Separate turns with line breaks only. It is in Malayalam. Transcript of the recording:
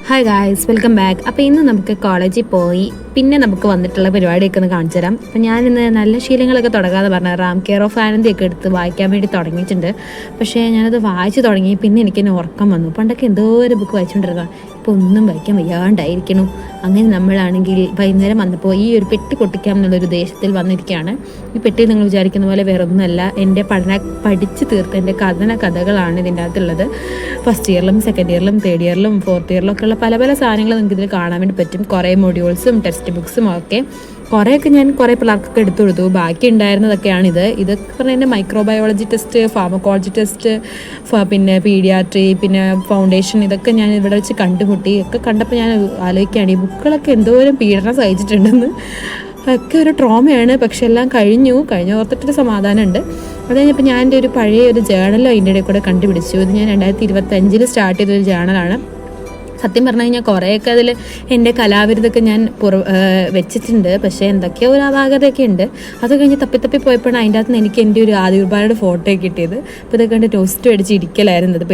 Hi guys, welcome back. അപ്പോൾ ഇന്ന് നമുക്ക് കോളേജിൽ പോയി പിന്നെ നമുക്ക് വന്നിട്ടുള്ള പരിപാടിയൊക്കെ ഒന്ന് കാണിച്ചു തരാം. അപ്പോൾ ഞാനിന്ന് നല്ല ശീലങ്ങളൊക്കെ തുടങ്ങാതെ പറഞ്ഞ റാം കെയർ ഓഫ് ആനന്ദിയൊക്കെ എടുത്ത് വായിക്കാൻ വേണ്ടി തുടങ്ങിയിട്ടുണ്ട്. പക്ഷേ ഞാനത് വായിച്ച് തുടങ്ങി പിന്നെ എനിക്കെന്നെ ഉറക്കം വന്നു. പണ്ടൊക്കെ എന്തോ ഒരു ബുക്ക് വായിച്ചുകൊണ്ടിരുന്നതാണ്, ഇപ്പോൾ ഒന്നും വായിക്കാൻ വയ്യാണ്ടായിരിക്കണം. അങ്ങനെ നമ്മളാണെങ്കിൽ വൈകുന്നേരം വന്നപ്പോൾ ഈ ഒരു പെട്ടി പൊട്ടിക്കാം എന്നുള്ളൊരു ഉദ്ദേശത്തിൽ വന്നിരിക്കുകയാണ്. ഈ പെട്ടി നിങ്ങൾ വിചാരിക്കുന്ന പോലെ വേറെ ഒന്നുമല്ല, എൻ്റെ പഠിച്ച് തീർത്ത എൻ്റെ കഥകളാണ് ഇതിൻ്റെ അകത്തുള്ളത്. ഫസ്റ്റ് ഇയറിലും സെക്കൻഡ് ഇയറിലും തേർഡ് ഇയറിലും ഫോർത്ത് ഇയറിലും ഒക്കെ ഉള്ള പല പല സാധനങ്ങൾ നിങ്ങൾക്ക് ഇതിൽ കാണാൻ വേണ്ടി പറ്റും. കുറേ മൊഡ്യൂൾസും ടെക്സ്റ്റ് ബുക്സും ഒക്കെ കുറേയൊക്കെ ഞാൻ കുറേ പിള്ളേർക്കൊക്കെ എടുത്തു കൊടുത്തു. ബാക്കി ഉണ്ടായിരുന്നതൊക്കെയാണിത്. ഇതൊക്കെ പറഞ്ഞാൽ എൻ്റെ മൈക്രോബയോളജി ടെസ്റ്റ്, ഫാർമക്കോളജി ടെസ്റ്റ്, പിന്നെ പീഡിയാട്രി, പിന്നെ ഫൗണ്ടേഷൻ, ഇതൊക്കെ ഞാൻ ഇവിടെ വെച്ച് കണ്ടുമുട്ടി. ഒക്കെ കണ്ടപ്പോൾ ഞാൻ ആലോചിക്കുകയാണ് ഈ ബുക്കുകളൊക്കെ എന്തോരം പീഡനം സഹിച്ചിട്ടുണ്ടെന്ന്. ഒക്കെ ഒരു ട്രോമയാണ്. പക്ഷെ എല്ലാം കഴിഞ്ഞു ഓർത്തിട്ടൊരു സമാധാനമുണ്ട്. അത് കഴിഞ്ഞപ്പോൾ ഞാൻ എൻ്റെ ഒരു പഴയ ഒരു ജേണൽ അതിൻ്റെ ഇടയിൽ കൂടെ കണ്ടുപിടിച്ചു. ഇത് ഞാൻ 2025 സ്റ്റാർട്ട് ചെയ്തൊരു ജേണലാണ്. സത്യം പറഞ്ഞു കഴിഞ്ഞാൽ കുറേയൊക്കെ അതിൽ എൻ്റെ കലാവിരുതൊക്കെ ഞാൻ വെച്ചിട്ടുണ്ട്. പക്ഷേ എന്തൊക്കെയോ ഒരു അപാകതയൊക്കെ ഉണ്ട്. അത് കഴിഞ്ഞ് തപ്പി പോയപ്പോഴാണ് അതിൻ്റെ അകത്ത് നിന്ന് എനിക്ക് എൻ്റെ ഒരു ആദികുർബാനയുടെ ഫോട്ടോ കിട്ടിയത്. അപ്പോൾ ഇതൊക്കെ കണ്ട് ടോസ്റ്റ് അടിച്ച് ഇരിക്കലായിരുന്നത്.